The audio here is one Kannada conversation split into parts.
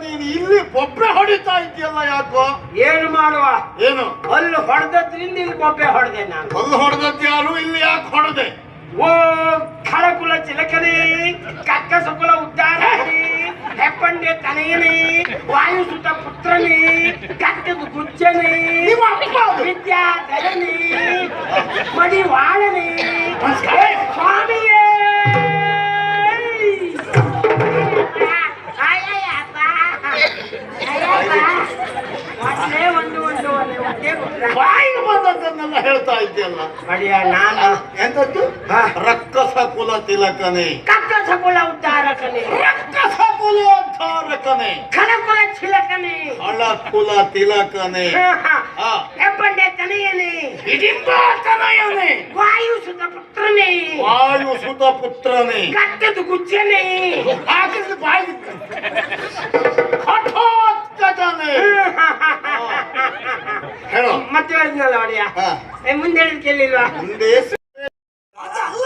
ನೀನು ಇಲ್ಲಿ ಬೊಬ್ಬೆ ಹೊಡಿತಾ ಇದೆಯಲ್ಲ ಯಾಕೋ? ಏನು ಮಾಡುವ? ಏನು ಅಲ್ಲಿ ಹೊಡೆದ್ರಿಂದ ಇಲ್ಲಿ ಬೊಬ್ಬೆ ಹೊಡೆದೆ ನಾನು. ಅಲ್ಲಿ ಹೊಡೆದದ್ದು ಯಾರು? ಇಲ್ಲಿ ಯಾಕೆ ಹೊಡೆದೆ? ಓ ಖಳಕುಲ ಚಿಲಕನೇ, ಕಕ್ಕ ಸುಕುಲ ಉದ್ದಾರಣೆ, ಹೆಪ್ಪಂಡೆ ತನೆಯನೇ, ವಾಯುಸುತ ಪುತ್ರನೇ, ಕಟ್ಟದು ಗುಜ್ಜನೇ, ವಿದ್ಯಾಧರನೇ, ಮಡಿವಾಳನೇ, ಸ್ವಾಮಿಯೇ. ಬಾಯಿಗೆ ಬಂದದ್ದನ್ನೆಲ್ಲ ಹೇಳ್ತಾ ಇದ್ದೀಯಲ್ಲ. ಮಡಿಯ ನಾನು ಎಂತದ್ದು? ರಕ್ಕಸ ಕುಲ ತಿಲಕನೇ, ಕಕ್ಕಸ ಕುಲ ಉದ್ದಾರಕನೇ, ರಕ್ಕಸ ಕುಲ ಉದ್ಧಾರಕನೇ, ಖಳಕುಲ ಚಿಲಕನೇ, ಹಳ ಕುಲ ತಿಲಕನೇ, ಹೆಬ್ಬಂಡೆ ತನೆಯನೇ, ಹಿಡಿಂಬ ತನಯನೇ, ವಾಯುಸುತ ಪುತ್ರನೇ, ವಾಯು ಸುತ ಪುತ್ರನೇ, ಕಟ್ಟದು ಗುಜ್ಜನೇ, ಹಾಕಿದ್ರೆ ಬಾಯಿ ಹಠಾತ್ ಗಜನೇ. ಹೇಳೋ ಮತ್ತೆ ಹೇಳಿದ್ನಲ್ಲ ಒಡೆಯ, ಮುಂದೆ ಹೇಳಿದ್ ಕೇಳಿಲ್ವಾ? ಮುಂದೆ ಅದಲ್ಲ,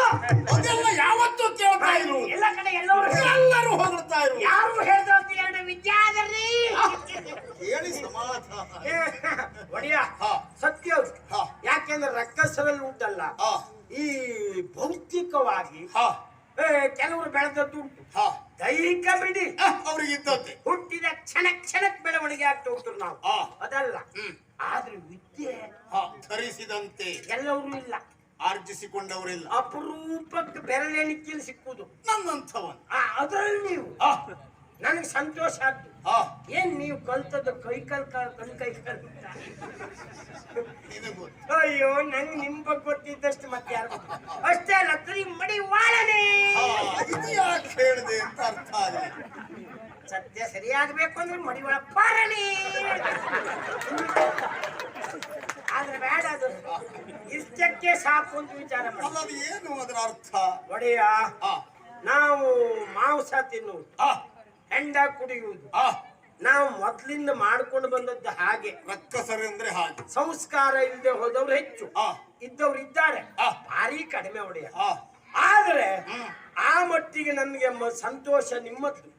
ಅದೆಲ್ಲ ಯಾವತ್ತೂ ಕೇಳ್ತಾ ಇರು. ಎಲ್ಲ ಕಡೆ ಎಲ್ಲರೂ ಹೊಗಳ್ತಾ ಇರು. ಯಾರು ಹೇಳ್ದೋದು ಎರಡು ವಿದ್ಯಾಧರಿ ಹೇಳಿ ಸಮಾಧಾನ. ಒಡೆಯ ಸತ್ಯ. ಯಾಕೆಂದ್ರೆ ರಕ್ಕಸರಲ್ಲಿ ಉಂಟಲ್ಲ, ಈ ಭೌತಿಕವಾಗಿ ಕೆಲವರು ಬೆಳೆದದ್ದು ಉಂಟು, ದೈಹಿಕ ಬಿಡಿ ಅವ್ರಿಗಿದ್ದದ್ದೇ ಹುಟ್ಟಿದ ಕ್ಷಣಕ್ಕೆ ಬೆಳವಣಿಗೆ ಆಗ್ತಾ ಉಂಟು. ನಾವು ಅದಲ್ಲ, ಆದ್ರೆ ವಿದ್ಯೆ ಧರಿಸಿದಂತೆ ಎಲ್ಲರೂ ಇಲ್ಲ, ಆರ್ಜಿಸಿಕೊಂಡವರಿಲ್ಲ, ಅಪರೂಪಕ್ಕೆ ಬೆರಳೆಣಿಕೆಯಲ್ಲಿ ಸಿಕ್ಕುದು ನನ್ನಂಥವನ್. ಅದ್ರಲ್ಲಿ ನೀವು ನನಗೆ ಸಂತೋಷ ಆಗ್ತು. ಏನ್ ನೀವು ಕಲ್ತದ್ದು ಕೈ ಅಯ್ಯೋ, ನಂಗೆ ನಿಮ್ ಬಗ್ಗೆ ಗೊತ್ತಿದ್ದಷ್ಟು ಮತ್ತೆ ಯಾರು ಅಷ್ಟೇ ಅಲ್ಲ, ಮಡಿ ವಾಳನೆ ಯಾಕೆ ಹೇಳಿದೆ ಅಂತ ಅರ್ಥ ಆಗಲಿ. ಸತ್ಯ ಸರಿಯಾಗಬೇಕು ಅಂದ್ರೆ ಮಡಿವಾಳ ಪಾರಣಿ. ಆದ್ರೆ ಬೇಡ, ಅದು ಇಷ್ಟಕ್ಕೆ ಸಾಕು ಅಂತ ವಿಚಾರ ಮಾಡಿ. ಏನು ಅದರ ಅರ್ಥ? ಒಡೆಯ, ನಾವು ಮಾಂಸ ತಿನ್ನುವುದು, ಹೆಂಡ ಕುಡಿಯುವುದು ನಾವು ಮೊದ್ಲಿಂದ ಮಾಡ್ಕೊಂಡು ಬಂದದ್ದು ಹಾಗೆ. ರಕ್ಕಸರು ಅಂದ್ರೆ ಹಾಗೆ. ಸಂಸ್ಕಾರ ಇಲ್ಲದೆ ಹೋದವ್ರು ಹೆಚ್ಚು, ಇದ್ದವ್ರು ಇದ್ದಾರೆ, ಭಾರಿ ಕಡಿಮೆ ಒಡೆಯ. ಆದ್ರೆ ಆ ಮಟ್ಟಿಗೆ ನನ್ಗೆ ಸಂತೋಷ ನಿಮ್ಮದ್ದು.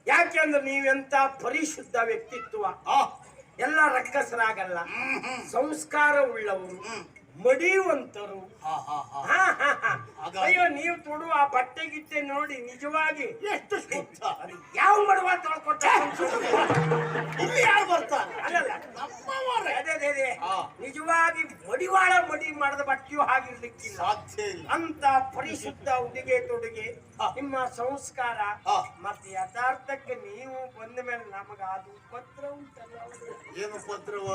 ಯಾಕೆಂದ್ರೆ ನೀವೆಂತ ಪರಿಶುದ್ಧ ವ್ಯಕ್ತಿತ್ವ. ಎಲ್ಲ ರಕ್ಕಸರಾಗಲ್ಲ, ಸಂಸ್ಕಾರ ಉಳ್ಳವರು, ಮಡಿಯುವಂತರು. ಅಯ್ಯೋ, ನೀವು ತೊಡುವ ಆ ಬಟ್ಟೆ ಗಿಟ್ಟೆ ನೋಡಿ ನಿಜವಾಗಿ ಎಷ್ಟು ಶುದ್ಧ. ಯಾವ ಮಡುವ ತೊಳ್ಕೊಟ್ಟ ಯಾರು ಬರ್ತಾರೆ? ಅಲ್ಲಲ್ಲ, ಅದೇ ನಿಜವಾಗಿ ಮಡಿವಾಳ ಮಡಿ ಮಾಡಿದ ಬಟ್ಟೆಯೂ ಹಾಗಿರ್ಲಿಕ್ಕಿಲ್ಲ, ಸಾಧ್ಯ ಇಲ್ಲ. ಅಂತ ಪರಿಶುದ್ಧ ಉಡುಗೆ ತೊಡುಗೆ, ನಿಮ್ಮ ಸಂಸ್ಕಾರ ಮತ್ತೆ ಯಥಾರ್ಥಕ್ಕೆ ನೀವು ಬಂದ ಮೇಲೆ ನಮಗ ಅದು ಉಪದ್ರ ಉಂಟಲ್ಲ. ಏನು ಉಪದ್ರವ?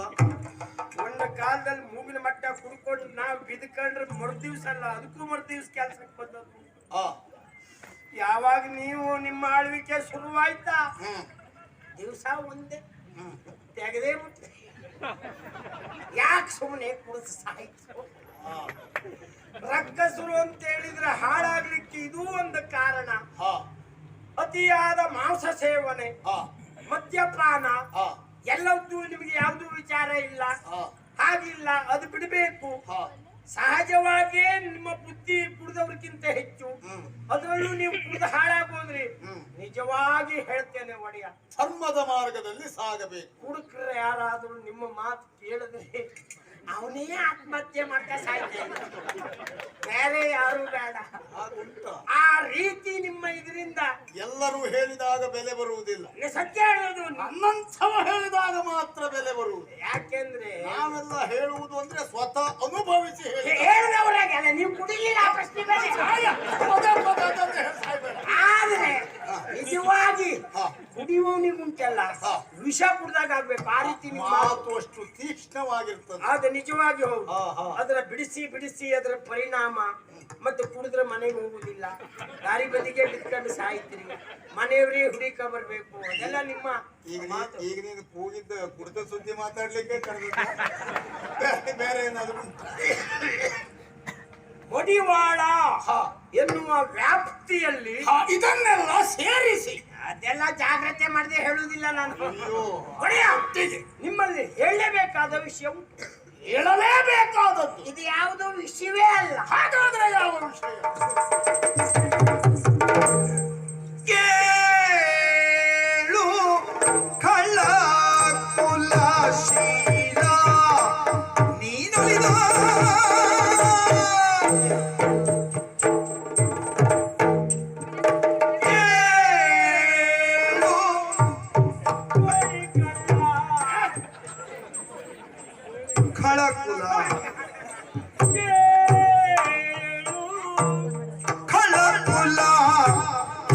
ಒಂದು ಕಾಲದಲ್ಲಿ ಮೂಗಿನ ಮಟ್ಟ ಕುಡ್ಕೊಂಡು ನಾವು ಬಿದ್ಕೊಂಡ್ರೆ ಮರುದಿವ್ಸ ಅಲ್ಲ, ಅದಕ್ಕೂ ಮರುದಿವ್ಸ ಕೆಲ್ಸಕ್ಕೆ ಬಂದದ್ದು. ಯಾವಾಗ ನೀವು ನಿಮ್ಮ ಆಳ್ವಿಕೆ ಶುರುವಾಯ್ತಾ, ದಿವಸ ಒಂದೇ ತೆಗೆದೇ ಬಿಟ್ಟೆ. ಯಾಕೆ ಸುಮ್ಮನೆ ಕುಡಿದು ಸಾಯ್ತು? ರಕ್ಕಸರು ಅಂತ ಹೇಳಿದ್ರೆ ಹಾಳಾಗ್ಲಿಕ್ಕೆ ಇದೂ ಒಂದು ಕಾರಣ. ಅತಿಯಾದ ಮಾಂಸ ಸೇವನೆ, ಮದ್ಯಪಾನ, ಎಲ್ಲವೂ ನಿಮಗೆ ಯಾವ್ದು ವಿಚಾರ ಇಲ್ಲ, ಹಾಗಿಲ್ಲ, ಅದು ಬಿಡಬೇಕು. ಸಹಜವಾಗಿಯೇ ನಿಮ್ಮ ಬುದ್ಧಿ ಕುಡಿದವ್ರಿಗಿಂತ ಹೆಚ್ಚು, ಅದರಲ್ಲೂ ನೀವು ಕುಡಿದು ಹಾಳಾಗೋದ್ರಿ. ನಿಜವಾಗಿ ಹೇಳ್ತೇನೆ ಒಡೆಯ, ಧರ್ಮದ ಮಾರ್ಗದಲ್ಲಿ ಸಾಗಬೇಕು. ಕುಡುಕ್ರೆ ಯಾರಾದ್ರೂ ನಿಮ್ಮ ಮಾತು ಕೇಳಿದ್ರೆ ಅವನೇ ಆತ್ಮಹತ್ಯೆ ಮಾಡ್ತಾ ಸಾಯ್ತೇನೆ, ಬೇರೆ ಯಾರು ಬೇಡ. ಆ ರೀತಿ ನಿಮ್ಮ ಇದರಿಂದ ಎಲ್ಲರೂ ಹೇಳಿದಾಗ ಬೆಲೆ ಬರುವುದಿಲ್ಲ. ಸತ್ಯ ಹೇಳೋದು ನನ್ನಂಥವ ಹೇಳಿದಾಗ ಮಾತ್ರ ಬೆಲೆ ಬರುವುದು. ಯಾಕೆಂದ್ರೆ ನಾವೆಲ್ಲ ಹೇಳುವುದು ಅಂದ್ರೆ ಸ್ವತಃ ಅನುಭವಿಸಿ ಹೇಳಿದವರಾಗೆಲ್ಲ ನೀವು ಕುಡಿಲಿಲ್ಲ ಪ್ರಶ್ನೆ ಬೇರೆ. ಆದ್ರೆ ನಿಜವಾಗಿ ಕುಡಿಯುವವನಿಗುಂಟಲ್ಲ, ವಿಷ ಕುಡ್ದಾಗ ಆಗ್ಬೇಕು. ಆ ರೀತಿ ನಿಮ್ಮ ಮಾತು ಅಷ್ಟು ತೀಕ್ಷ್ಣವಾಗಿರ್ತದೆ. ಅದು ನಿಜವಾಗಿ ಹೌದು. ಅದರ ಬಿಡಿಸಿ ಅದರ ಪರಿಣಾಮ. ಮತ್ತೆ ಕುಡಿದ್ರೆ ಮನೆಗೆ ಹೋಗುದಿಲ್ಲ, ದಾರಿ ಬದಿಗೆ ಬಿಟ್ಕೊಂಡು ಸಾಯ್ತೀರಿ, ಮನೆಯವರೇ ಹುಡುಕ ಬರ್ಬೇಕು. ಅದೆಲ್ಲ ನಿಮ್ಮ ಈಗ ನೀನು ಕೂಗಿದ್ದ ಕುಡಿದ ಸುದ್ದಿ ಮಾತಾಡ್ಲಿಕ್ಕೆ ಬೇರೆ ಏನಾದ್ರು ಮಡಿವಾಳ ಎನ್ನುವ ವ್ಯಾಪ್ತಿಯಲ್ಲಿ ಇದನ್ನೆಲ್ಲ ಸೇರಿಸಿ ಅದೆಲ್ಲ ಜಾಗ್ರತೆ ಮಾಡದೆ ಹೇಳುವುದಿಲ್ಲ ನಾನು. ನಿಮ್ಮಲ್ಲಿ ಹೇಳಲೇಬೇಕಾದ ವಿಷಯ ಉಂಟು, ಹೇಳಲೇಬೇಕಾದದ್ದು. ಇದು ಯಾವುದೋ ವಿಷಯವೇ ಅಲ್ಲ. ಹಾಗಾದ್ರೆ ಯಾವ ವಿಷಯ? ಕೇಳು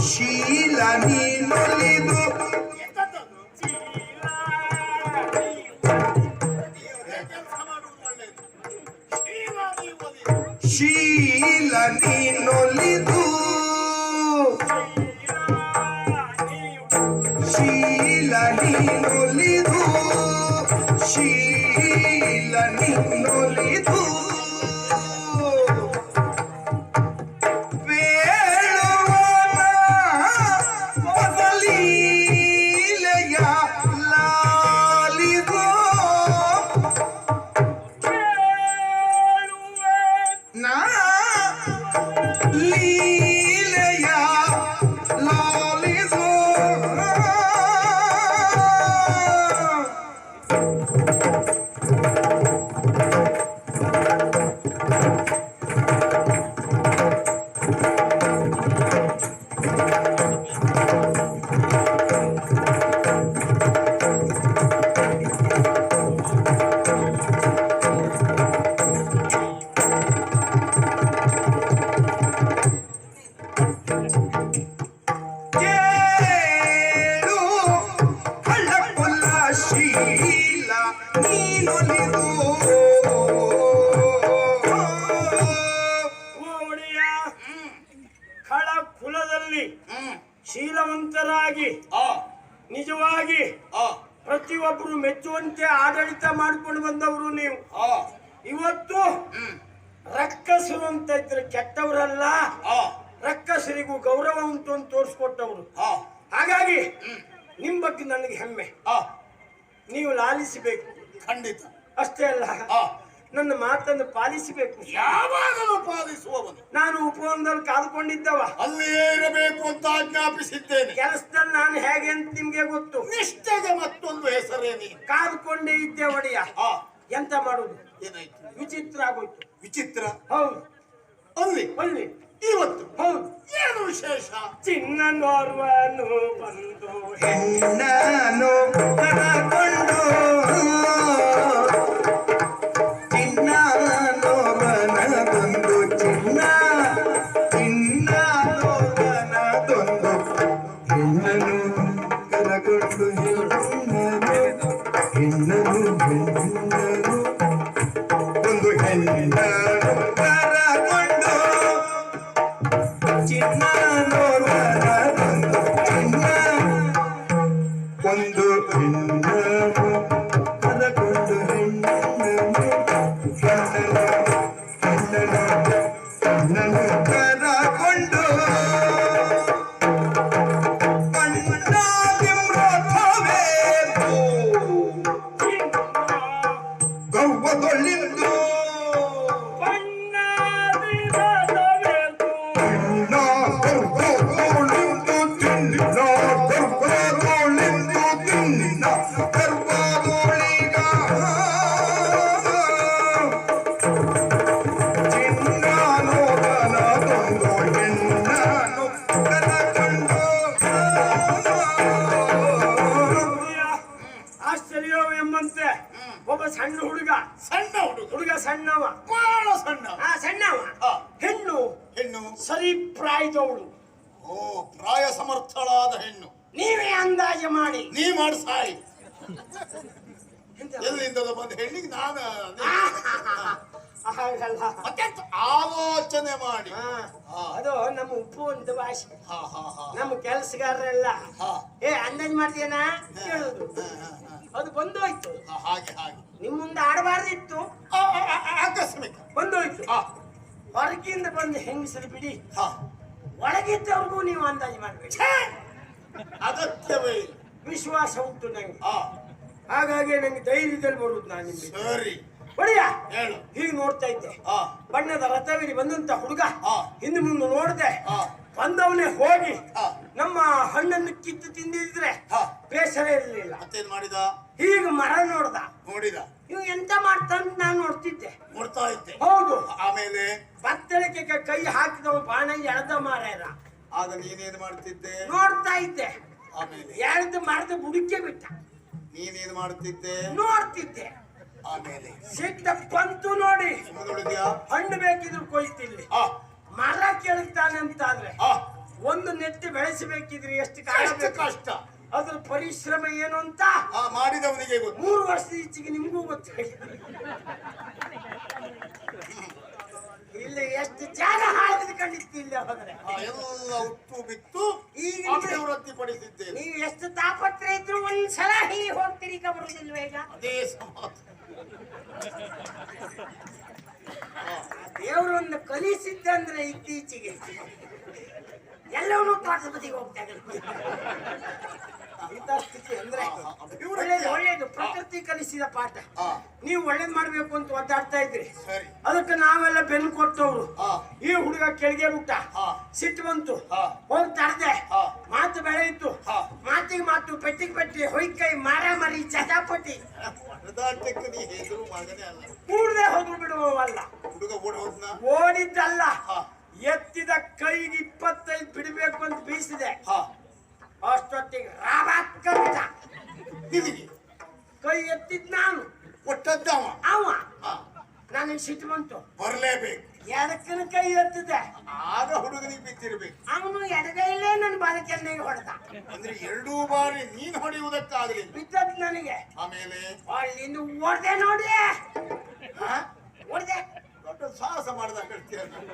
ಶೀಲ ನೀನೊಲಿದು ಎಂತದ್ದು? ಶೀಲ ಕೆಲಸ ಮಾಡುವುದು ಒಳ್ಳೆಯದು. ಶೀಲ ನೀವು ಒಲಿದು. ಶೀಲ ನೀನೊಲಿದು ಶೀಲ ನೀನೊಲಿದು ಶೀಲ ನೀನೊಲಿದು ಬೇಳುವನ ಮೊದಲೀಲೆಯ ಲಾಲಿದು ನಾ ಲೀಲೆಯ ಲಾಲಿದು ಕೇಳು ಹಳ್ಳಕೊಳ್ಳ ಶೀಲ ನೀನೊಲಿದು ಒಡೆಯ ಖಳ ಕುಲದಲ್ಲಿ ಶೀಲವಂತರಾಗಿ ಆ ನಿಜವಾಗಿ ಆ ಪ್ರತಿಯೊಬ್ಬರು ಮೆಚ್ಚುವಂತೆ ಆಡಳಿತ ಮಾಡಿಕೊಂಡು ಬಂದವರು ನೀವು. ಆ ಇವತ್ತು ರಕ್ಕಸರು ಅಂತ ಇದ್ರೆ ಕೆಟ್ಟವರಲ್ಲ, ಆ ರಕ್ಕಸರಿಗೂ ಗೌರವ ಉಂಟು ಅಂತ ತೋರಿಸ್ಕೊಟ್ಟವರು. ಆ ಹಾಗಾಗಿ ನಿಮ್ ಬಗ್ಗೆ ನನಗೆ ಹೆಮ್ಮೆ. ಆ ನೀವು ಲಾಲಿಸಬೇಕು ಖಂಡಿತ. ಅಷ್ಟೇ ಅಲ್ಲ, ಆ ನನ್ನ ಮಾತನ್ನು ಪಾಲಿಸಬೇಕು. ಯಾವಾಗಲೂ ಪಾಲಿಸುವವನು. ನಾನು ಉಪವನದಲ್ಲಿ ಕಾದುಕೊಂಡಿದ್ದವ, ಅಲ್ಲಿಯೇ ಇರಬೇಕು ಅಂತ ಆಜ್ಞಾಪಿಸಿದ್ದೇನೆ. ಕೆಲಸದಲ್ಲಿ ನಾನು ಹೇಗೆ ಅಂತ ನಿಮ್ಗೆ ಗೊತ್ತು. ನಿಷ್ಠೆಗೆ ಮತ್ತೊಂದು ಹೆಸರೇ ನೀನು. ಕಾದುಕೊಂಡೇ ಇದ್ದೆ ಒಡೆಯ. ಆ ಎಂತ ಮಾಡುದು, ಏನಾಯ್ತು? ವಿಚಿತ್ರ ಆಗೋಯ್ತು. ವಿಚಿತ್ರ. ಹೌದು, ಅಲ್ಲಿ ಅಲ್ಲಿ ಇವತ್ತು ಹೌದು. ಏನು ವಿಶೇಷ? ಚಿನ್ನನೋರ್ವನು ಬಂದು ಹೆಣ್ಣನು ಕರಕೊಂಡು ಚಿನ್ನನೋವನ ತಂದು ಚಿನ್ನನೋವನ ತಂದು ಹೆಣ್ಣನು ಕರಕೊಂಡು ಹೆಣ್ಣನು ಒಂದು ಹೆಣ್ಣನು ಕರಕೊಂಡು ಚಿನ್ನನೋವನ ತಂದು ಒಂದು ಹೆಣ್ಣನು ಕರಕೊಂಡು ಹೆಣ್ಣನು ಕರಕೊಂಡು ಕಣ್ಣಾದಿಮ್ರಥವೇದು ಗೌವದೊಳ್ಳಿಂದು ಅಣ್ಣ ಗರ್ಭದೊಳಿಂದು ತಿನ್ನಿನ ಗರ್ಭದೊಳಿಂದು ತಿನ್ನಿನ ಗರ್ಭದೊಳಿಗ ಚಿನ್ನನೋವನ ತಂದು ಹೆಣ್ಣನು ಕರಕೊಂಡು ಆಶ್ಚರ್ಯ ಎಂಬಂತೆ ಒಬ್ಬ ಸಣ್ಣ ಹುಡುಗ ಸಣ್ಣ ಹುಡುಗ, ಹುಡುಗ ಸಣ್ಣವ, ಬಹಳ ಸಣ್ಣ. ಸಣ್ಣವ, ಆ, ಹೆಣ್ಣು ಹೆಣ್ಣು. ಸರಿ ಪ್ರಾಯದವಳು. ಓ, ಪ್ರಾಯ ಸಮರ್ಥಳಾದ ಹೆಣ್ಣು. ನೀವೇ ಅಂದಾಜು ಮಾಡಿ. ನೀ ಮಾಡು ಸಾಯಿ. ಎಂತ? ಎಲ್ಲಿಂದಲೋ ಬಂದ ಹೆಣ್ಣಿಗೆ ನಾನು ಹಾಗಲ್ಲ. ಮತ್ತೆಂತ ಆಲೋಚನೆ ಮಾಡಿ. ಹಾ, ಹಾ. ಅದು ನಮ್ಮ ಉಪವಂತ ಭಾಷೆ. ಹಾ ಹಾ ಹಾ ನಮ್ಮ ಕೆಲಸಗಾರರೆಲ್ಲ ಹಾ ಅಂದಾಜ್ ಮಾಡ್ತೀಯನ ಕೇಳುದು. ಅದು ಬಂದೋಯ್ತು. ಹಾಗೆ ಹಾಗೆ ನಿಮ್ ಮುಂದೆ ಆಡಬಾರ್ದಿತ್ತು, ಆಕಸ್ಮಿಕ. ಬಂದೋಯ್ತು. ಹಾ ಹೊರಗಿಂದ ಬಂದು ಹೆಂಗಸರು ಬಿಡಿ, ಹಾ ಒಳಗಿದ್ದವ್ರಿಗೂ ನೀವು ಅಂದಾಜು ಮಾಡ್ಬೇಕು. ಅಗತ್ಯವೇ ಇಲ್ಲ. ವಿಶ್ವಾಸ ಉಂಟು ನಂಗೆ, ಹಾ ಹಾಗಾಗಿ ನಂಗೆ ಧೈರ್ಯದಲ್ಲಿ ಬರುದು ನಾನು ನಿಮಗೆ. ಸರಿ ಒಡೆಯ ಹೇಳು. ಹೀಗೆ ನೋಡ್ತಾ ಇದ್ದೆ, ಹಾ ಬಣ್ಣದ ರಥವಿರಿ ಬಂದಂತ ಹುಡುಗ ಹಾ. ಹಿಂದೆ ಮುಂದೆ ನೋಡ್ದೆ, ಹಾ ಬಂದವನೇ ಹೋಗಿ ಹಾ. ನಮ್ಮ ಹಣ್ಣನ್ನು ಕಿತ್ತು ತಿಂದಿದ್ರೆ ಹಾ. ಬೇಸರ ಇರಲಿಲ್ಲ. ಮತ್ತೇನ್ ಮಾಡಿದ? ಈಗ ಮರ ನೋಡ್ದ, ನೋಡಿದ, ಇವ್ ಎಂತ ಮಾಡ್ತಾನ ನಾನು ನೋಡ್ತಿದ್ದೆ. ನೋಡ್ತಾ ಇದ್ದೆ. ಹೌದು, ಆಮೇಲೆ ಬತ್ತಳಿಕೆ ಕೈ ಹಾಕಿದವ ಬಾಣ ಎಳ್ದ ಮಾರಾಯರ ಆಗ ನೀನೇನ್ ಮಾಡ್ತಿದ್ದೆ? ನೋಡ್ತಾ ಇದ್ದೆ. ಆಮೇಲೆ ಎಳ್ದು ಮರದ ಬುಡಕ್ಕೆ ಬಿಟ್ಟ, ನೀನೇನ್ ಮಾಡ್ತಿದ್ದೆ? ನೋಡ್ತಿದ್ದೆ. ಆಮೇಲೆ ಸಿಟ್ಟ ಬಂತು ನೋಡಿ, ಸುಮ್ಮನುಳಿದ್ಯಾ? ಹಣ್ಣು ಬೇಕಿದ್ರು ಕೊಯ್ತಿಲ್ಲಿ. ಹಾ ಮರ ಕೇಳ್ತಾನೆ ಅಂತಾದ್ರೆ ಹಾ ಒಂದು ನೆಟ್ಟು ಬೆಳೆಸಬೇಕಿದ್ರೆ ಎಷ್ಟು ಕಾಲ ಎಷ್ಟು ಬೇಕು? ಕಷ್ಟ ಅದ್ರ ಪರಿಶ್ರಮ ಏನು ಅಂತ ಮಾಡಿದವನಿಗೆ ಗೊತ್ತು. 3 ವರ್ಷದ ಈಚೆಗೆ ನಿಮ್ಗೂ ಗೊತ್ತಾಗಿದೆ. ಇಲ್ಲಿ ಎಷ್ಟು ಜಾಗ ಹಾಳಿದ ಕಂಡಿತ್ತು ಇಲ್ಲಿ ಹೋದ್ರೆ. ಎಲ್ಲ ಉತ್ತು ಬಿತ್ತು ಈಗ ವೃತ್ತಿಪಡಿಸಿದ್ದೇನೆ. ನೀವು ಎಷ್ಟು ತಾಪತ್ರ ಇದ್ರು ಒಂದ್ಸಲ ಹೀಗೆ ಹೋಗ್ತೀರಿ, ಈಗ ಬರುದಿಲ್ವ ಈಗ? ಅದೇ ಸಮಾಧಾನ. ದೇವರನ್ನು ಕಲಿಸಿದ್ದಂದ್ರೆ ಇತ್ತೀಚೆಗೆ ಎಲ್ಲವನ್ನೂ ತೋಟದ ಬದಿಗೆ ಹೋಗ್ತಾ ಇಂಥ ಸ್ಥಿತಿ ಅಂದ್ರೆ ಒಳ್ಳೇದು ಒಳ್ಳೇದು. ಪ್ರಕೃತಿ ಕಲಿಸಿದ ಪಾಠ. ನೀವು ಒಳ್ಳೇದ್ ಮಾಡ್ಬೇಕು ಅಂತ ಒದ್ದಾಡ್ತಾ ಇದ್ರಿ, ಸರಿ. ಅದಕ್ಕೆ ನಾವೆಲ್ಲ ಬೆನ್ನು ಕೊಟ್ಟವ್ರು. ಈ ಹುಡುಗ ಕೆಳಗೆ ಬಿಟ್ಟ, ಸಿಟ್ಟು ಬಂತು, ಹೋಗಿ ತಡೆದೆ, ಮಾತು ಬೆಳೆ ಇತ್ತು, ಮಾತಿಗೆ ಮಾತು, ಪೆಟ್ಟಿಗೆ ಪೆಟ್ಟಿ, ಹೊಯ್ಕೈ, ಮಾರಾಮರಿ, ಚಟಾಪಟಿ, ಹೊಡೆದಾಟಕ್ಕೆ ನೀ ಹೆದರು ಮಗನೇ ಅಲ್ಲ. ಕೂಡದೆ ಹೋದ್ರು ಬಿಡುವವಲ್ಲ. ಹುಡುಗ ಓಡಿ ಹೋದ್ನ? ಓಡಿದ್ದಲ್ಲ, ಎತ್ತಿದ ಕೈಗೆ 25 ಬಿಡಬೇಕು ಅಂತ ಬೀಸಿದೆ. ಅಷ್ಟೊತ್ತಿಗೆ ರಾಬಾಕ್ಕಂತ ನಿನಗೆ ಕೈ ಎತ್ತಿದ್ ನಾನು, ಕೊಟ್ಟದ್ದವ ಅವ. ನನಗೆ ಸಿಟ್ಟು ಬಂತು, ಬರ್ಲೇಬೇಕು. ಎಡಕ್ಕನ ಕೈ ಎತ್ತಿದೆ, ಆಗ ಹುಡುಗನಿಗೆ ಬಿದ್ದಿರ್ಬೇಕು. ಅವನು ಎಡಗೈಲೇ ನನ್ನ ಬಾಲಕೆನ್ನೆಗೆ ಹೊಡೆದ. ಅಂದ್ರೆ 2 ಬಾರಿ ನೀನು ಹೊಡೆಯುವುದಕ್ಕಾಗಲಿಲ್ಲ. ಬಿದ್ದದ್ ನನಗೆ. ಆಮೇಲೆ ಅಲ್ಲಿಂದ ಓಡ್ದೆ ನೋಡಿ, ಓಡ್ದೆ. ದೊಡ್ಡ ಸಾಹಸ ಮಾಡ್ದಾಗ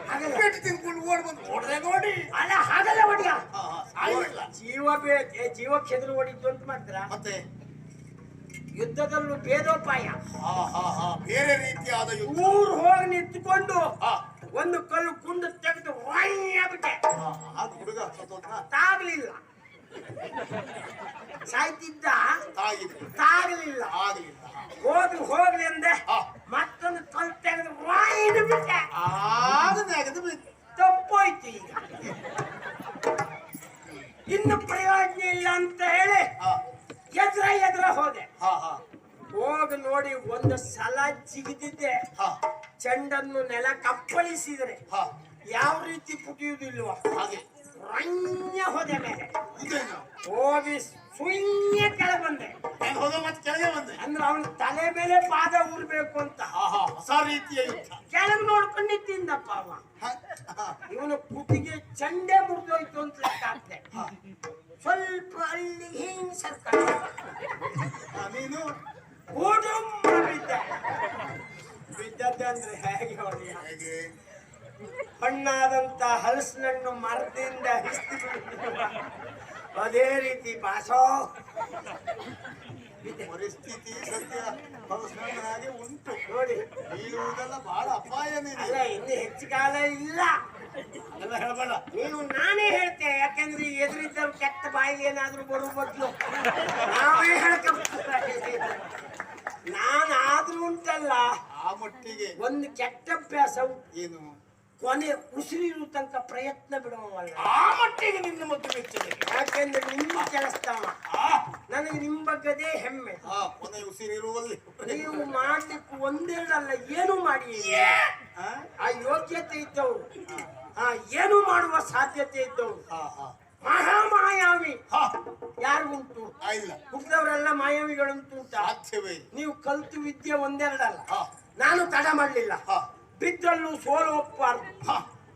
ಹಾಗಲ್ಲ. ಪೆಟ್ಟು ತಿನ್ಕೊಂಡು ಓಡ್ ಬಂದು ನೋಡ್ದೆ ನೋಡಿ. ಅಲ್ಲ ಹಾಗಲ್ಲ ಹೊಡಿಯ, ಆಗಿಲ್ಲ. ಜೀವ ಕೆದ್ರು ಹೊಡಿತು ಅಂತ ಮಾಡ್ತಾರ. ಮತ್ತೆ ಯುದ್ಧದಲ್ಲೂ ಭೇದೋಪಾಯ. ಬೇರೆ ರೀತಿಯಾದ ಯುದ್ಧ. ಊರು ಹೋಗಿ ನಿಂತ್ಕೊಂಡು ಒಂದು ಕಲ್ಲು ಕುಂಡು ತೆಗೆದು ಬಿಟ್ಟೆ. ಅದು ಹುಡುಗ ಸತ್ತೋದ್ನ? ತಾಗ್ಲಿಲ್ಲ. ಸಾಯ್ತಿದ್ದ, ತಾಗಲಿಲ್ಲ. ಆಗ್ಲಿಲ್ಲ. ಹೋಗ್ಲಿ ಅಂದೆ, ಮತ್ತೊಂದು ಕಲ್ಲು ತೆಗೆದು ಬಿಟ್ಟೆ. ಆಗ ನೆಗೆದು ಬಿತ್ತು. ತಪ್ಪೋಯ್ತು. ಈಗ ಇನ್ನು ಪ್ರಯೋಜನ ಇಲ್ಲ ಅಂತ ಹೇಳಿ ಎದ್ರ ಹೋದೆ. ಹೋಗಿ ನೋಡಿ, ಒಂದು ಸಲ ಜಿಗಿದಿದ್ದೆ, ಚೆಂಡನ್ನು ನೆಲ ಕಪ್ಪಳಿಸಿದರೆ ಯಾವ ರೀತಿ ಪುಟಿಯುವುದಿಲ್ವ ಹಾಗೆ ರಂಜ ಹೋದೆ ಮೇಲೆ. ಇದೇನು? ಹೋಗಿ ಸುಯ್ಯ ಕೆಳ ಬಂದೆ. ಹೋದ ಮತ್ತೆ ಕೆಳಗೆ ಬಂದೆ ಅಂದ್ರೆ ಅವನ ತಲೆ ಮೇಲೆ ಪಾದ ಊರ್ಬೇಕು ಅಂತ ಹೊಸ ರೀತಿಯ ಯುದ್ಧ. ಕೆಳಗೆ ನೋಡ್ಕೊಂಡಿತ್ತಿಂದಪ್ಪ ಅವ. ಇವನು ಕುತ್ತಿಗೆ ಚಂಡೆ ಮುರಿದೋಯ್ತು ಅಂತ ಲೆಕ್ಕ ಆಗ್ತದೆ. ಸ್ವಲ್ಪ ಅಲ್ಲಿ ಹಿಂಗ್ ಸರ್ಕಾರ ನೀನು ಬಿದ್ದದ್ದೆ ಅಂದ್ರೆ ಹೇಗೆ ಹೊಡೆಯ? ಹೇಗೆ? ಹಣ್ಣಾದಂತ ಹಲಸಿನಣ್ಣು ಮರದಿಂದ ಹಿಸ್ತಿ ಅದೇ ರೀತಿ ಬಾಸೋ ಪರಿಸ್ಥಿತಿ ಸದ್ಯ ಹಾಗೆ ಉಂಟು ನೋಡಿ. ಬೀಳುವುದೆಲ್ಲ ಬಹಳ ಅಪಾಯನೇ. ಅಲ್ಲ, ಇನ್ನು ಹೆಚ್ಚು ಕಾಲ ಇಲ್ಲ. ಎಲ್ಲ ಹೇಳಬೇಡ ನೀನು, ನಾನೇ ಹೇಳ್ತೆ. ಯಾಕಂದ್ರೆ ಎದುರಿದ್ದ ಕೆಟ್ಟ ಬಾಯಿಗೆ ಏನಾದ್ರೂ ಬರುವ ಬದಲು ನಾವೇ ನಾನಾದ್ರೂ ಉಂಟಲ್ಲ ಆ ಮಟ್ಟಿಗೆ ಒಂದು ಕೆಟ್ಟ ಅಭ್ಯಾಸ. ಏನು? ಕೊನೆ ಉಸಿರಿರು ತನಕ ಪ್ರಯತ್ನ ಬಿಡುವವಲ್ಲ. ಆ ಮಟ್ಟಿಗೆ ನಿನ್ನ ಮತ್ತು ಮೆಚ್ಚದೆ. ಯಾಕೆಂದ್ರೆ ನಿಮ್ಮ ಕೆಲಸದವ. ನನಗೆ ನಿಮ್ ಬಗ್ಗದೇ ಹೆಮ್ಮೆ. ಕೊನೆ ಉಸಿರಿರುವಲ್ಲಿ ನೀವು ಮಾಡ್ಲಿಕ್ಕೆ ಒಂದೆರಡಲ್ಲ, ಏನು ಮಾಡಿ. ಆ ಯೋಗ್ಯತೆ ಇದ್ದವರು, ಏನು ಮಾಡುವ ಸಾಧ್ಯತೆ ಇದ್ದವರು, ಮಹಾಮಾಯಾವಿ ಯಾರು ಉಂಟು? ಇಲ್ಲ, ಹುಟ್ಟಿದವರೆಲ್ಲ ಮಾಯಾವಿಗಳಂತೂ ಉಂಟ. ಸಾಧ್ಯವೇ. ನೀವು ಕಲ್ತು ವಿದ್ಯೆ ಒಂದೆರಡಲ್ಲ. ನಾನು ತಡ ಮಾಡಲಿಲ್ಲ. ಬಿದ್ದಲ್ಲೂ ಸೋಲು ಒಪ್ಪಬಾರ್ದು,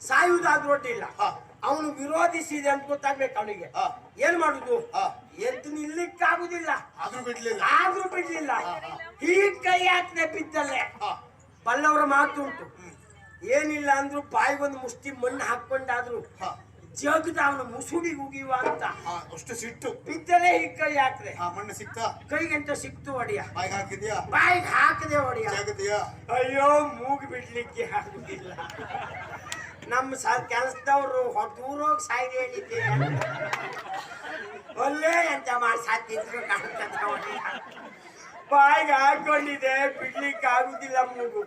ಸಾಯುವುದಾದ್ರೂ ಒಡ್ಡಿಲ್ಲ. ಅವನು ವಿರೋಧಿಸಿದೆ ಅಂತ ಗೊತ್ತಾಗ್ಬೇಕು ಅವನಿಗೆ. ಏನ್ ಮಾಡುದು? ಎದ್ದು ನಿಲ್ಲಿಕ್ಕಾಗುದಿಲ್ಲ. ಆದ್ರೂ ಬಿಡ್ಲಿಲ್ಲ. ಹೀಗ್ ಕೈ ಹಾಕದೆ ಬಿದ್ದಲ್ಲೇ. ಬಲ್ಲವರ ಮಾತು ಉಂಟು, ಏನಿಲ್ಲ ಅಂದ್ರು ಬಾಯಿಗೊಂದು ಮುಷ್ಟಿ ಮಣ್ಣು ಹಾಕೊಂಡಾದ್ರು ಜಗದ ಅವನು ಮುಸುಡಿಗೆ ಉಗಿಯುವ ಅಂತ. ಅಷ್ಟು ಸಿಟ್ಟು. ಬಿದ್ದಲೇ ಹೀಗ್ ಕೈ ಹಾಕ್ರೆ ಮಣ್ಣು ಸಿಕ್ತ ಕೈಗಂಟ ಸಿಕ್ತು ಒಡಿಯ. ಬಾಯಿಗೆ ಹಾಕಿದ್ಯಾ? ಬಾಯಿಗೆ ಹಾಕದೆ ಒಡಿಯ. ಜಗದಿಯಾ? ಅಯ್ಯೋ, ಮೂಗು ಬಿಡ್ಲಿಕ್ಕೆ ಆಗುದಿಲ್ಲ. ನಮ್ಮ ಕೆಲಸದವ್ರು ದೂರೋಗಿ ಸಾಯ್ದು ಹೇಳಿದ್ದೆ. ಒಳ್ಳೆ ಎಂತ ಮಾಡಿ ಸಾತಿದ್ರು ಕಾಣ್ತದ. ಬಾಯಿಗೆ ಹಾಕೊಂಡಿದೆ, ಬಿಡ್ಲಿಕ್ಕೆ ಆಗುದಿಲ್ಲ. ಮೂಗು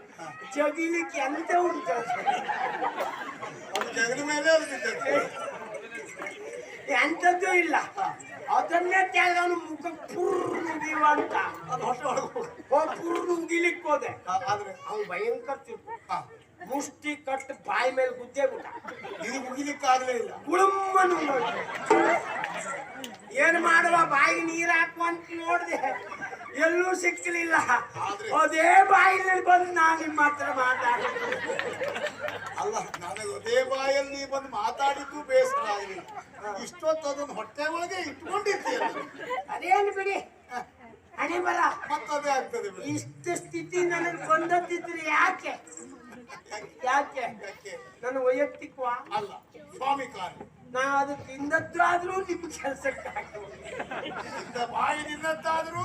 ಜಗಿಲಿಕ್ಕೆ ಎಂತ ಉಂಟು? ಜಗದ ಮೇಲೆ ಎಂತದ್ದು ಇಲ್ಲ. ಅದನ್ನೇ ತೆಗೆದವನು ಮುಖ ಪೂರ್ಣ ಉಗಿಯುವ ಅಂತ ಪೂರ್ಣ ಉಗಿಲಿಕ್ಕೆ ಹೋದೆ. ಅವ್ನು ಭಯಂಕರ ತಿಳ್ಕೊ ಮುಷ್ಟಿ ಕಟ್ಟು ಬಾಯಿ ಮೇಲೆ ಗುದ್ದೆ ಬಿಟ್ಟ. ಇದು ಮುಗಿಲಿಕ್ಕೆ ಆಗ್ಲೇ ಇಲ್ಲ. ಗುಳುಮ್ಮನು ಏನ್ ಮಾಡುವ? ಬಾಯಿಗೆ ನೀರ್ ಹಾಕುವಂತ ನೋಡ್ದೆ, ಎಲ್ಲೂ ಸಿಕ್ಕಲಿಲ್ಲ. ಅದೇ ಬಾಯಿನಲ್ಲಿ ಬಂದು ನಾನು ನಿಮ್ಮ ಹತ್ರ ಮಾತಾಡಿದ್ದು. ಅಲ್ಲ, ನನಗೆ ಅದೇ ಬಾಯಲ್ಲಿ ಬಂದು ಮಾತಾಡಿದ್ದು ಬೇಸರ ಆಗಲಿಲ್ಲ. ಇಷ್ಟೊತ್ತು ಅದನ್ನ ಹೊಟ್ಟೆ ಒಳಗೆ ಇಟ್ಕೊಂಡಿರ್ತೀಯಲ್ಲ ಅದೇನು ಬಿಡಿ ಹಣೆ ಬರ ಮತ್ತದೇ ಆಗ್ತದೆ ಬಿಡು. ಇಷ್ಟ ಸ್ಥಿತಿ ನನಗೆ ಬಂದದ್ದಿದ್ರೆ ಯಾಕೆ ಯಾಕೆ ಯಾಕೆ? ನನ್ನ ವೈಯಕ್ತಿಕವಾ ಅಲ್ಲ ಸ್ವಾಮಿ ಕಾರ್ಯ ನಾ ಅದು ತಿಂದದ್ದಾದ್ರೂ ನಿಮ್ ಕೆಲ್ಸಕ್ಕೆ ಇಂದ ಬಾಯಿ ನಿನ್ನದ್ದಾದ್ರೂ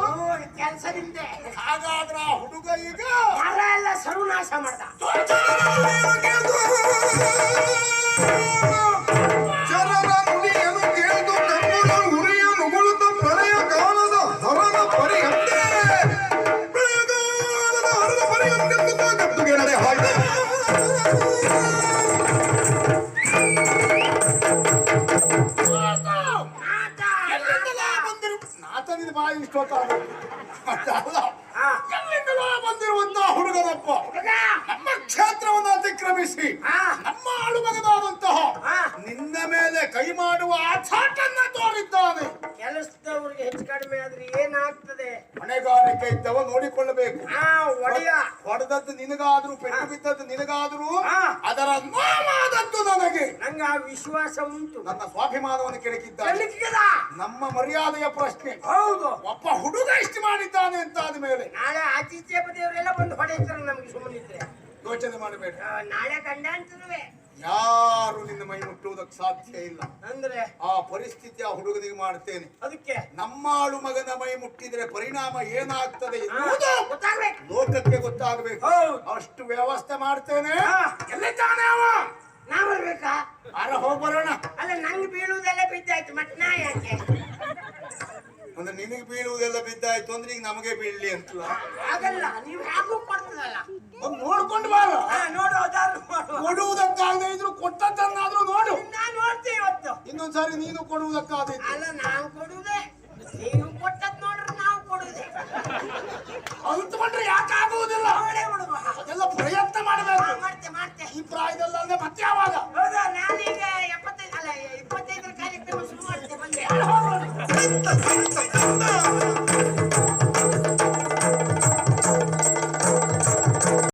ಕೆಲಸದಿಂದೆ ಹಾಗಾದ್ರ ಆ ಹುಡುಗ ಈಗ ಮರ ಎಲ್ಲ ಸರ್ವನಾಶ ಮಾಡ್ದ ಚರನ ನುಡಿಯನ್ನು ಕೇಳಿದು ಕಣ್ಣುಗಳ ಉರಿಯ ನುಗುಳುತ್ತ ಪ್ರಳಯ ಕಾಲದ ಹರನ ಪರಿಯಂತೆ ಪ್ರಳಯಕಾಲದ ಹರನ ಪರಿಯಂತೆಂದು ಗದ್ದುಗೆ ನಡೆ ಹಾಯ್ದ ನಾತನಿದ ಬಾಯಿ ಇಷ್ಟೊತ್ತಾಗ ಅಲ್ಲ ಹಾ. ಎಲ್ಲಿಂದಲೋ ಬಂದಿರುವಂತಹ ಹುಡುಗನಪ್ಪ ನಮ್ಮ ಕ್ಷೇತ್ರವನ್ನು ಅತಿಕ್ರಮಿಸಿ ಹಾ. ನಮ್ಮ ಆಳುಮಗನಾದಂತಹ ಹಾ. ನಿನ್ನ ಮೇಲೆ ಕೈ ಮಾಡುವ ಆಚಾಟನ್ನ ತೋರಿದ್ದಾನೆ. ಕೆಲಸದವ್ರಿಗೆ ಹೆಚ್ಚು ಕಡಿಮೆ ಆದ್ರೆ ಏನಾಗ್ತದೆ ಹೊಣೆಗಾರಿಕೆ ಇದ್ದವ ನೋಡಿಕೊಳ್ಳಬೇಕು. ಒಡೆಯ ಹೊಡೆದದ್ದು ನಿನಗಾದ್ರೂ ಪೆಟ್ಟು ಬಿದ್ದದ್ದು ನಿನಗಾದ್ರೂ ಹಾ. ಅದರ ನೋವಾದದ್ದು ನನಗೆ. ನಂಗೆ ಆ ವಿಶ್ವಾಸ ಉಂಟು ನನ್ನ ಸ್ವಾಭಿಮಾನವನ್ನು ಕೆಣಕಿದ್ದಾನೆ. ಎಲ್ಲಿಕ್ಕಿದ? ನಮ್ಮ ಮರ್ಯಾದೆಯ ಪ್ರಶ್ನೆ. ಹೌದು ಒಬ್ಬ ಹುಡುಗ ಇಷ್ಟು ಮಾಡಿದ್ದಾನೆ ಅಂತ ಆದ್ಮೇಲೆ ನಾಳೆ ಆತಿಥ್ಯ ಪತಿಯವರೆಲ್ಲ ಬಂದು ಹೊಡೆಯುತ್ತಾರೆ ನಮ್ಗೆ ಸುಮ್ಮನಿದ್ರೆ ಯೋಚನೆ ಮಾಡಬೇಡ. ನಾಳೆ ಗಂಡ ಅಂತರುವೆ ಯಾರು ನಿನ್ನ ಮೈ ಮುಟ್ಟುವುದಕ್ಕೆ ಸಾಧ್ಯ ಇಲ್ಲ. ಅಂದ್ರೆ ಆ ಪರಿಸ್ಥಿತಿ ಆ ಹುಡುಗನಿಗೆ ಮಾಡ್ತೇನೆ. ಅದಕ್ಕೆ ನಮ್ಮಾಳು ಮಗನ ಮೈ ಮುಟ್ಟಿದ್ರೆ ಪರಿಣಾಮ ಏನಾಗ್ತದೆ ಎನ್ನುವುದು ಗೊತ್ತಾಗ್ಬೇಕು. ಲೋಕಕ್ಕೆ ಗೊತ್ತಾಗಬೇಕು. ಹೌದು. ಅಷ್ಟು ವ್ಯವಸ್ಥೆ ಮಾಡ್ತೇನೆ. ಹಾ. ಎಲ್ಲಿದ್ದಾನೆ ಅವ? ನಾ ಬರ್ಬೇಕಾ? ಅಲ್ಲ ಹೋಗ್ಬರೋಣ. ಅಲ್ಲ ನಂಗೆ ಬೀಳುವುದೆಲ್ಲ ಬಿದ್ದಾಯ್ತು ಮತ್ ನಾ ಯಾಕೆ? ಅಂದ್ರೆ ನಿನಗೆ ಬೀಳುವುದೆಲ್ಲ ಬಿದ್ದಾಯ್ತು ಅಂದ್ರೆ ಈಗ ನಮಗೆ ಬೀಳ್ಲಿ ಅಂತಲ್ಲ. ಆಗಲ್ಲ ನೀವು ಯಾಕೂ ಕೊಡ್ತದಲ್ಲ ಒಂದ್ ನೋಡ್ಕೊಂಡು ಬಾರ. ನೋಡು ಅದಾದ್ರು ಮಾಡು. ಕೊಡುವುದಕ್ಕಾಗದೇ ಇದ್ರು ಕೊಟ್ಟದ್ದನ್ನಾದ್ರೂ ನೋಡು. ನಾನ್ ನೋಡ್ತೀವಿ ಇವತ್ತು. ಇನ್ನೊಂದ್ಸಾರಿ ನೀನು ಕೊಡುವುದಕ್ಕಾಗದೇ ಇದ್ರು ಅಲ್ಲ ನಾವು ಕೊಡುವುದೇ ನೀವು ಕೊಟ್ಟದ್ ನೋಡ್ರೆ ನಾವು ಕೊಡುವುದೇ ಅಲ್ತ್ಕೊಂಡ್ರೆ ಯಾಕೆ ಆಗುವುದಿಲ್ಲ? ನೋಡೇ ಬಿಡುವ. ಅದೆಲ್ಲ ಪ್ರಯತ್ನ ಮಾಡಬೇಕು. ಮಾಡ್ತೆ ಈ ಪ್ರಾಯದಲ್ಲಿ ಅಂದ್ರೆ ಮತ್ತೆ ಯಾವಾಗ? ಹೌದಾ ನಾನೀಗ 25 ಅಲ್ಲ 25 ಕಾರ್ಯಕ್ರಮ ಶುರು ಮಾಡ್ತೆ ಬಂದೆ